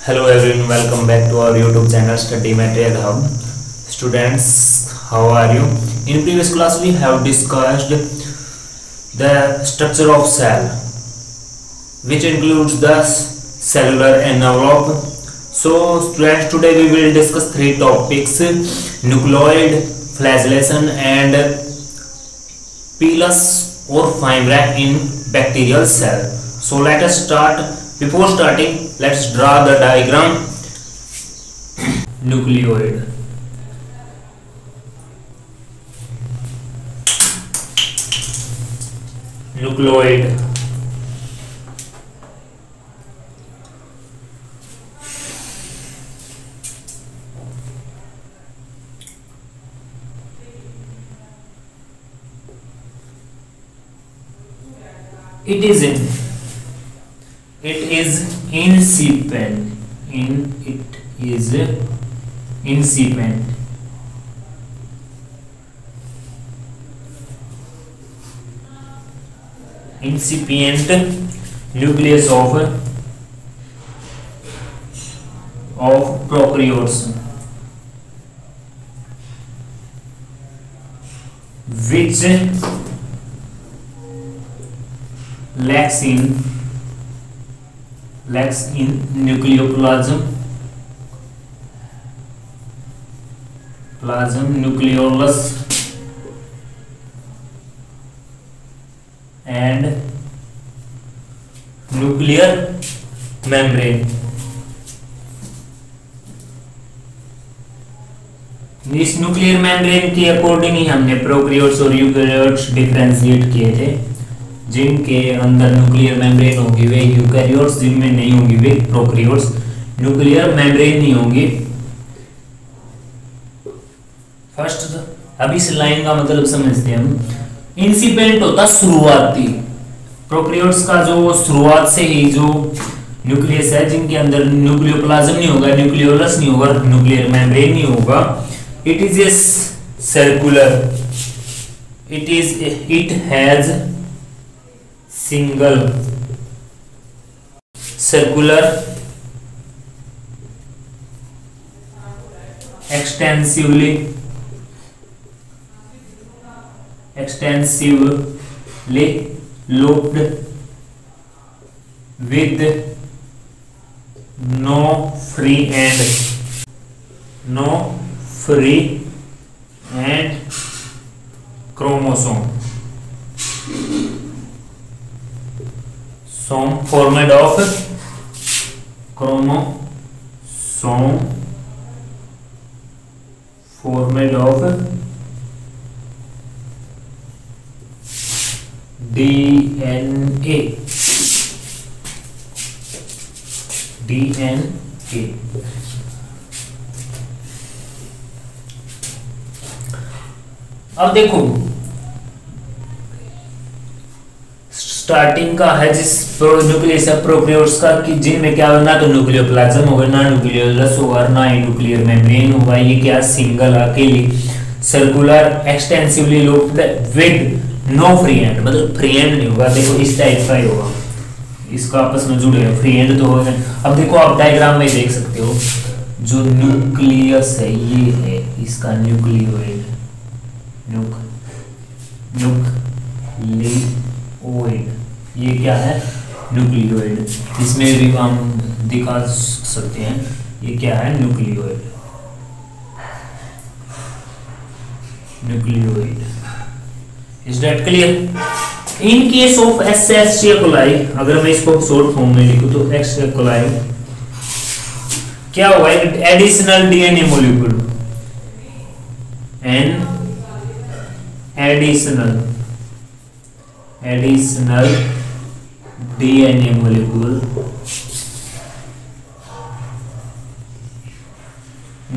Hello everyone, welcome back to our YouTube channel Study Material Hub. Students, how are you? In previous class we have discussed the structure of cell, which includes the cellular envelope. So students, today we will discuss three topics: nucleoid, flagellation and pilus or fimbriae in bacterial cell. So let us start. Before starting, let's draw the diagram. Nucleoid. Nucleoid. It is incipient. Incipient nucleus of prokaryotes, which lacks in nucleoplasm, nucleolus and nuclear membrane. इस nuclear membrane के according ही हमने prokaryotes और eukaryotes differentiate किए थे। जिनके अंदर nuclear membrane होगी वे eukaryotes, जिनमें नहीं होगी वे प्रोकैरियोट्स। न्यूक्लियर मेम्ब्रेन नहीं होंगी। फर्स्ट अब इस लाइन का मतलब समझते हैं हम। इंसिपिएंट होता शुरुआती, प्रोकैरियोट्स का जो शुरुआत से ही जो न्यूक्लियस है, जिनके अंदर न्यूक्लियोप्लाज्म नहीं होगा, न्यूक्लियोलस नहीं होगा, न्यूक्लियर मेम्ब्रेन नहीं होगा। It is a circular, it has single circular extensively lobed with no free end chromosome. Formed of chromosome formed of DNA. अब देखो स्टार्टिंग का है जिस न्यूक्लियस है प्रोकैरियोट्स का, कि जिनमें क्या होगा, ना तो न्यूक्लियोप्लाज्म होगा, ना न्यूक्लियोलस होगा, ना ही न्यूक्लियर मेम्ब्रेन होगा। ये क्या सिंगल अकेली circular extensively looped with no free end, मतलब फ्री एंड नहीं होगा। देखो इस टाइप का ही होगा, इसका आपस में जुड़े हुए, फ्री एंड तो होगा। अब देखो आप डायग्राम में देख सकते हो, जो न्यूक्लियस है ये है इसका न्यूक्लियोइड, न्यूक्लियोइड, ये क्या है, न्यूक्लियोइड। इसमें भी हम दिखा सकते हैं ये क्या है, nucleoid. Is that clear? In case of Escherichia coli, अगर मैं इसको शॉर्ट फॉर्म में लिखूं तो एसेरिया कोलाई क्या हुआ, additional DNA molecule, an additional DNA molecule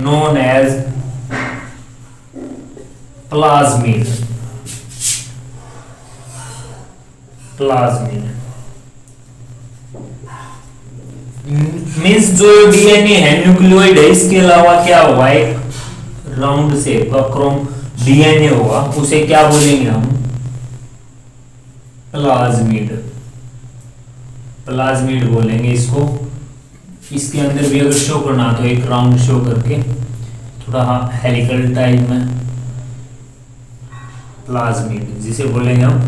known as plasmid means जो डीएनए है न्यूक्लियोइड है, इसके अलावा क्या हुआ, एक राउंड शेप का क्रोम डीएनए होगा, उसे क्या बोलेंगे हम, प्लाज्मिड, प्लाज्मिड बोलेंगे इसको। इसके अंदर भी अगर शो करना तो एक राउंड शो करके थोड़ा हेलिकल टाइप में प्लाज्मिड जिसे बोलेंगे हम,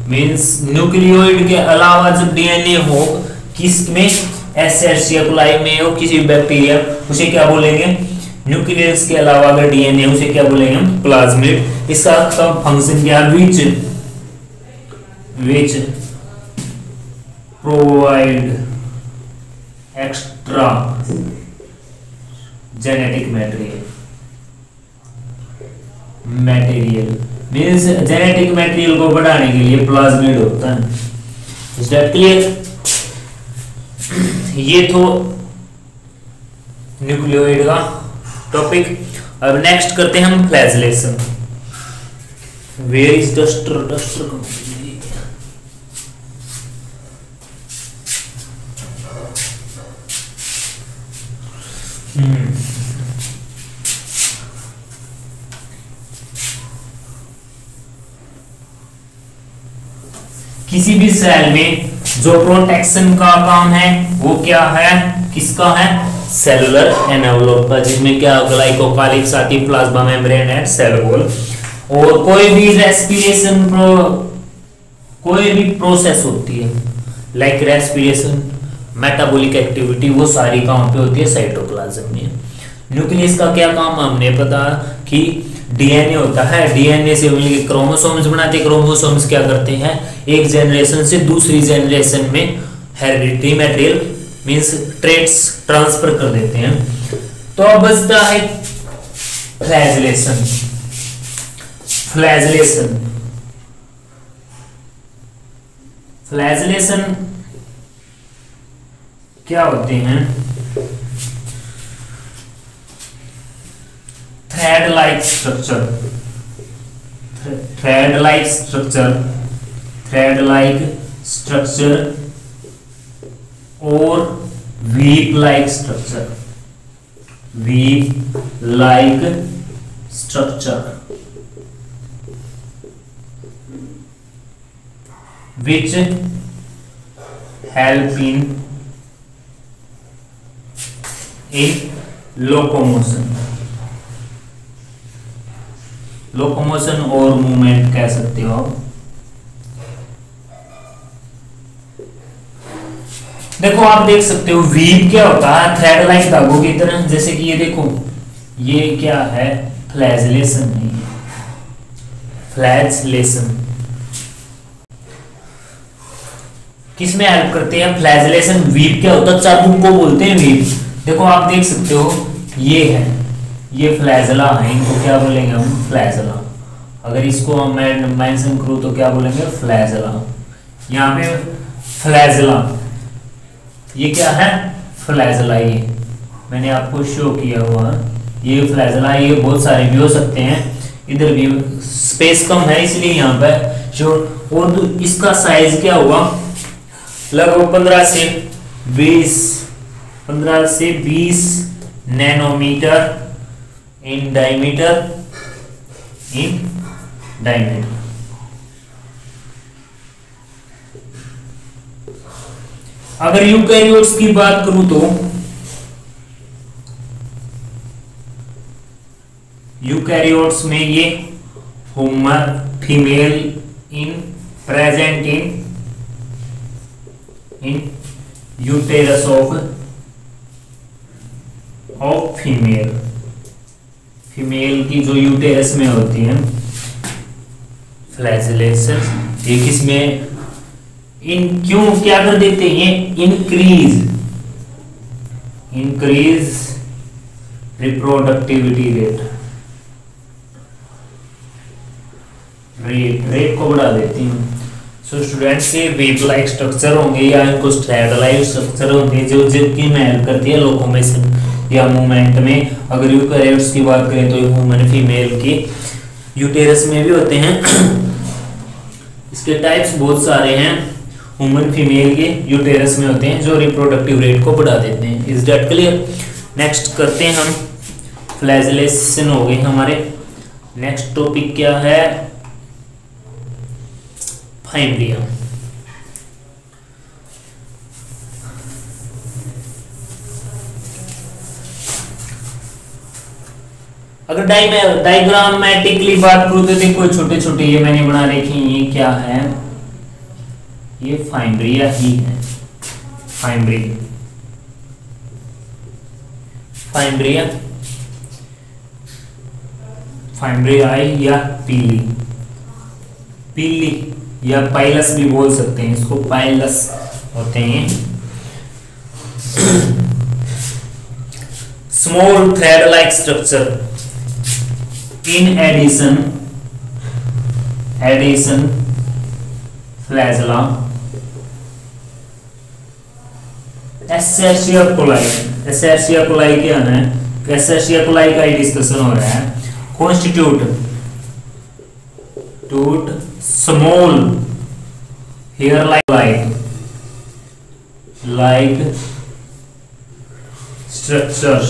मींस न्यूक्लियोइड के अलावा जब डीएनए हो किसमें, एसेरिया कोलाई में हो किसी बैक्टीरिया, उसे क्या बोलेंगे, न्यूक्लियस के अलावा अगर डीएनए उसे क्या बोलेंगे हम, प्लाज्मिड। इसका फंक्शन क्या है, which provide extra genetic material means genetic material को बढ़ाने के लिए प्लाज्मिड होता है। Is that clear? ये तो न्यूक्लियोइड का टॉपिक। अब नेक्स्ट करते हैं हम फ्लैजेलेशन। वेयर इज डस्टर किसी भी सेल में जो प्रोटेक्शन का काम है वो क्या है, किसका है, सेलुलर एनवेलोप का, जिसमें क्या ग्लाइकोकालिक्स आती, plasma membrane and cell wall. और कोई भी रेस्पिरेशन कोई भी प्रोसेस होती है लाइक रेस्पिरेशन, मेटाबॉलिक एक्टिविटी, वो सारी कहां पे होती है, साइटोप्लाज्म में। न्यूक्लियस का क्या काम हमने पता कि डीएनए होता है, डीएनए से मिलकर क्रोमोसोम्स बनाते हैं, क्रोमोसोम्स क्या करते हैं, एक जनरेशन से दूसरी जनरेशन में hereditary material means traits transfer कर देते हैं। तो अब बचता है फ्लैजेलेशन। फ्लैजेलेशन क्या होते हैं, थ्रेड लाइक स्ट्रक्चर और weep like structure which help in locomotion और मूवमेंट कह सकते हो आप। देखो आप देख सकते हो वीव क्या होता है, थ्रेड लाइक धागों की तरह, जैसे कि ये देखो ये क्या है, फ्लैजेलेशन नहीं है, फ्लैजेलेशन किसमें हेल्प करते हैं, फ्लैजेलेशन। वीव क्या होता है, चाबुक को बोलते हैं वीव। देखो आप देख सकते हो ये है, ये फ्लैजला है, इनको क्या बोलेंगे हम, फ्लैजला। अगर इसको हम मेंशन करूं तो क्या बोलेंगे, फ्लैजला। यहाँ पे फ्लैजला, ये क्या है, फ्लैजला, ये मैंने आपको शो किया हुआ है, ये फ्लैजला। ये बहुत सारे भी हो सकते हैं, इधर भी स्पेस कम है इसलिए यहाँ पे शो। और इसका साइज क्या हुआ, लगभग 15 से 20 नैनोमीटर इन डायमीटर। अगर यूकैरियोट्स की बात करूं तो यूकैरियोट्स में ये Homer female in present in uterus of female की जो यूटेरस में होती है फ्लैजेलेशन। ये किसमें क्यों क्या कर देते हैं, ये इंक्रीज रिप्रोडक्टिविटी रेट को बढ़ा देती हैं। सो स्टूडेंट्स ये वेव लाइक स्ट्रक्चर होंगे या इनको स्ट्रैड लाइक स्ट्रक्चर होते हैं जो जिनकी में हेल्प करती है लोकोमोशन या मूवमेंट में। अगर यूकैरियोट्स की बात करें तो ह्यूमन फीमेल की यूटेरस में भी होते हैं। इसके टाइप्स बहुत सारे हैं, ह्यूमन फीमेल के यूटेरस में होते हैं जो रिप्रोडक्टिव रेट को बढ़ा देते हैं। Is that clear? नेक्स्ट करते हैं हम, फ्लैजेलेशन हो गए हमारे। नेक्स्ट टॉपिक क्या है, फाइम्ब्रियम। अगर डायग्रामेटिकली बात करूं तो देखो छोटे छोटे ये मैंने बना रखे, ये क्या है, ये फाइम्ब्रिया ही है, फाइम्ब्रियाई या पीली या पाइलस भी बोल सकते हैं इसको, पाइलस होते हैं। Small thread like structure in addition flagella एसेशिया कोलाई क्या है, एसेशिया कोलाई का ही डिस्कशन हो रहा है। Constitute small hair like structures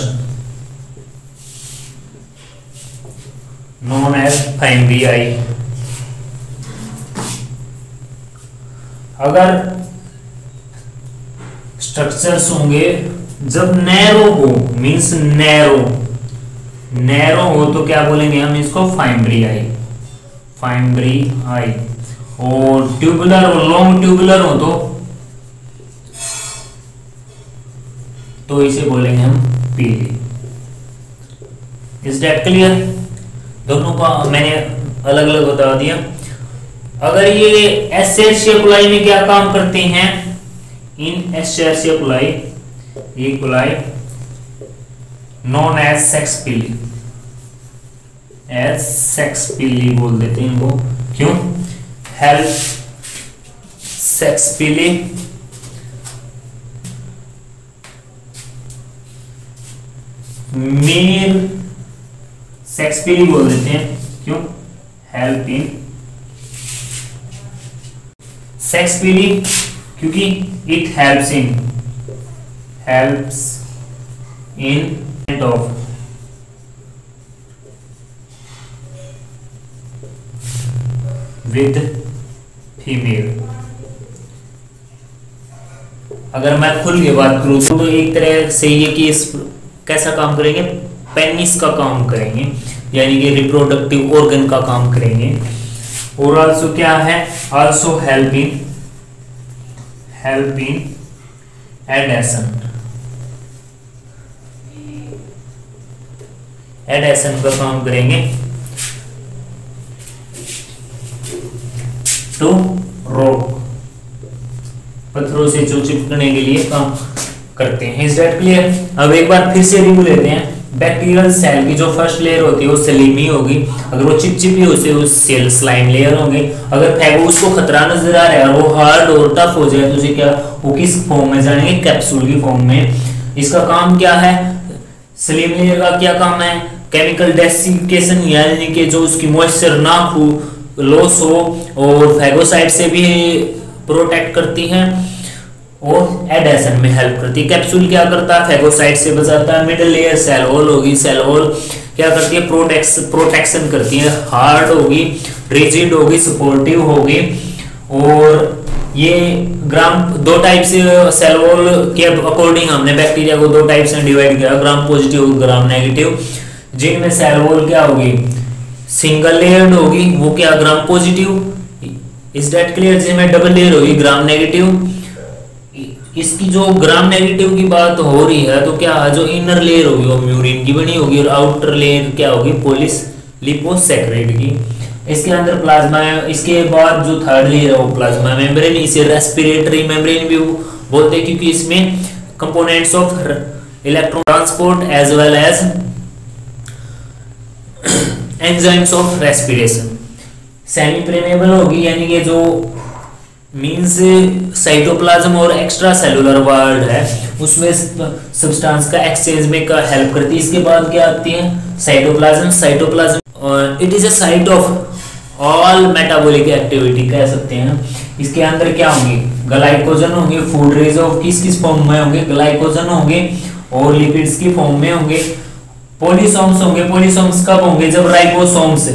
known as fimbriae. अगर स्ट्रक्चर्स होंगे जब नैरो हो, मींस नैरो हो तो क्या बोलेंगे हम इसको, फाइम्ब्रियाई। और ट्यूबुलर और लॉन्ग ट्यूबुलर हो तो इसे बोलेंगे हम पीली। Is that clear? दोनों का मैंने अलग अलग बता दिया। अगर ये एसेशिया कोलाई में क्या काम करते हैं, इन एसेशिया कोलाई, ये कोलाई नॉन एज सेक्स पीली बोल देते हैं वो, क्यों? हेल्प सेक्स पीली मेल सेक्स पीली बोल देते हैं, क्यों? हेल्प इन सेक्स पीली, क्योंकि it helps in of with female. अगर मैं खुल के बात करूं तो एक तरह से ये कि इस कैसा काम करेंगे, पेनिस का काम करेंगे, यानी कि रिप्रोडक्टिव ऑर्गन का काम करेंगे। और आल्सो क्या है, आल्सो हेल्प इन एडेशन का काम करेंगे, टू रॉक पत्थरों से जो चिपकने के लिए काम करते हैं। Is that clear? अब एक बार फिर से रिव्यू लेते हैं। बैक्टीरियल सेल की जो फर्स्ट लेयर होती है वो सलीमी होगी, अगर वो चिपचिपी होती है वो सेल स्लाइम लेयर होंगे। अगर फैगो उसको खतरा नजर आ रहा है और वो हार्ड और टफ हो जाए तो उसे क्या, वो किस फॉर्म में जानेंगे, कैप्सूल की फॉर्म में। इसका काम क्या है, सलीम लेयर का क्या काम है, केमिकल डेसिकेशन, यानी कि जो उसकी मॉइस्चर ना हो, लॉस हो, और फैगोसाइट से भी प्रोटेक्ट करती है और एडेशन में हेल्प करती है। कैप्सूल क्या करता है, फैगोसाइट से बचाता है। मिडिल लेयर सेल वॉल होगी, सेल वॉल क्या करती है, प्रोटेक्शन करती है, हार्ड होगी, रिजिड होगी, सपोर्टिव होगी। और ये ग्राम दो टाइप से सेल वॉल के अकॉर्डिंग हमने बैक्टीरिया को दो टाइप से डिवाइड किया, ग्राम पॉजिटिव, ग्राम नेगेटिव। जिनमें सेल वॉल क्या होगी, सिंगल लेयर्ड होगी, वो क्या, gram positive. Is that clear? जिसमें डबल लेयर होगी, ग्राम नेगेटिव। इसकी जो ग्राम नेगेटिव की बात हो रही है तो क्या, जो इनर लेयर होगी वो म्यूरिन की बनी होगी और आउटर लेयर क्या होगी, पोलिस लिपोसैकेराइड की। इसके अंदर प्लाज्मा है। इसके बाद जो थर्ड लेयर है वो प्लाज्मा मेम्ब्रेन, इसे रेस्पिरेटरी मेम्ब्रेन भी बोलते हैं, क्योंकि इसमें components of electron transport as well as enzymes of respiration. Semi permeable होगी, यानी कि जो मींस साइटोप्लाज्म और एक्स्ट्रा सेलुलर वर्ल्ड है उसमें सब्सटेंस का एक्सचेंज में का हेल्प करती है। इसके बाद क्या आती है, cytoplasm it is a site of all metabolic activity कह सकते हैं। इसके अंदर क्या होंगे, ग्लाइकोजन होंगे, फूड रिजर्व किस किस फॉर्म में होंगे, ग्लाइकोजन होंगे और लिपिड्स की फॉर्म में होंगे। पॉलीसोम्स होंगे, पॉलीसोम्स कब होंगे, जब राइबोसोम्स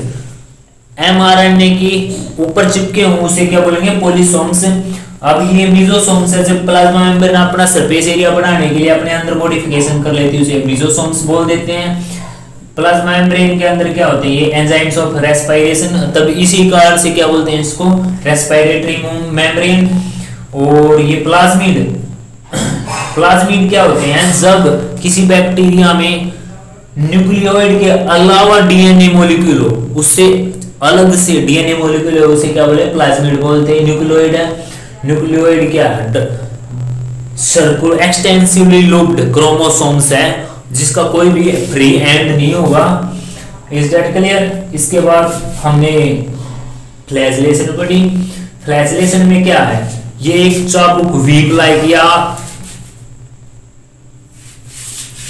एमआरएनए की ऊपर चिपके हों उसे क्या बोलेंगे, पॉलीसोम्स। अब ये मेसोसोम्स है, जब प्लाज्मा मेम्ब्रेन अपना सरफेस एरिया बढ़ाने के लिए अपने अंदर मॉडिफिकेशन कर लेती है उसे मेसोसोम्स बोल देते हैं। प्लाज्मा मेम्ब्रेन के अंदर क्या होते हैं, ये एंजाइम्स ऑफ रेस्पिरेशन, तब इसी कारण से क्या बोलते हैं इसको, रेस्पिरेटरी मेम्ब्रेन। और ये प्लाज्मिड, प्लाज्मिड क्या होते हैं, जब किसी बैक्टीरिया में न्यूक्लियोइड के अलावा डीएनए मॉलिक्यूल हो, उससे अलग से डीएनए मॉलिक्यूल है, उसे क्या बोले, प्लाज्मिड बोलते हैं। न्यूक्लियोइड है, न्यूक्लियोइड क्या है, सर्कुलर एक्सटेंसिवली लूप्ड क्रोमोसोम्स है, जिसका कोई भी फ्री एंड नहीं होगा। Is that clear. इसके बाद हमने फ्लैजेलेशन पढ़ी। फ्लैजेलेशन में क्या है, ये एक चाबुक वीप लाइक या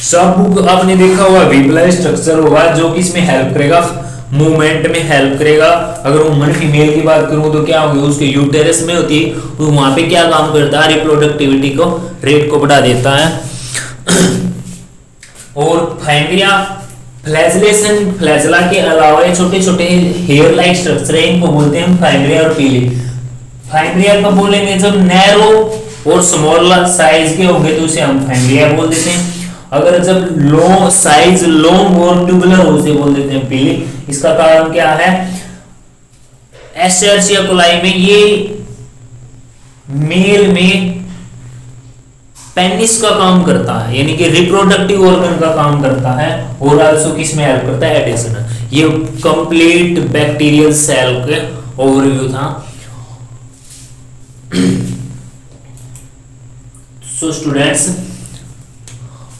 चाबुक आपने देखा होगा वीप लाइक स्ट्रक्चर होगा, जो कि इसमें हेल्प करेगा, मूवमेंट में हेल्प करेगा। अगर वुमन फीमेल की बात करूं तो क्या होगी, उसके यूटेरस में होती है, तो वहां पे क्या काम करता है, रिप्रोडक्टिविटी को रेट को बढ़ा देता है। और फाइम्ब्रिया, फ्लैजेलेशन, फ्लैजेला के अलावा छोटे छोटे हेयर लाइक स्ट्रक्चर है, इनको बोलते हैं फाइम्ब्रिया और पीली। फाइम्ब्रिया को बोलेंगे जब नैरो और स्मॉल साइज के होंगे तो उसे हम फाइम्ब्रिया बोल देते हैं। अगर जब लो साइज लॉन्ग और ट्यूबुलर हो उसे बोल देते हैं पीली। इसका कारण क्या है, एस्चेरिचिया कोलाई में ये मेल में पेनिस का काम करता है, यानी कि रिप्रोडक्टिव ऑर्गन का काम करता है, और आल्सो किसमें हेल्प करता है, एडिशन। ये कंप्लीट बैक्टीरियल सेल के ओवरव्यू था। सो स्टूडेंट्स,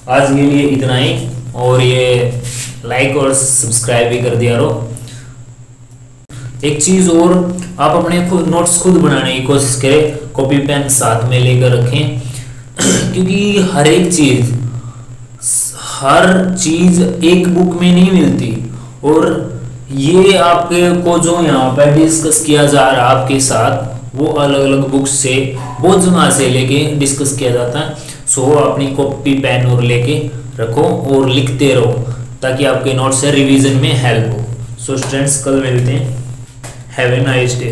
आज के लिए इतना ही, और ये लाइक और सब्सक्राइब भी कर दिया करो। एक चीज और, आप अपने खुद नोट्स खुद बनाने की कोशिश करें, कॉपी पेन साथ में लेकर रखें, क्योंकि हर चीज एक बुक में नहीं मिलती, और ये आपके को जो यहाँ पर डिस्कस किया जा रहा है आपके साथ, वो अलग अलग बुक्स से, बहुत जगह से लेके डिस्कस किया जाता है। सो अपनी कॉपी पेन और लेके रखो और लिखते रहो, ताकि आपके नोट्स से रिवीजन में हेल्प हो। सो स्टूडेंट्स, कल मिलते हैं। Have a nice day.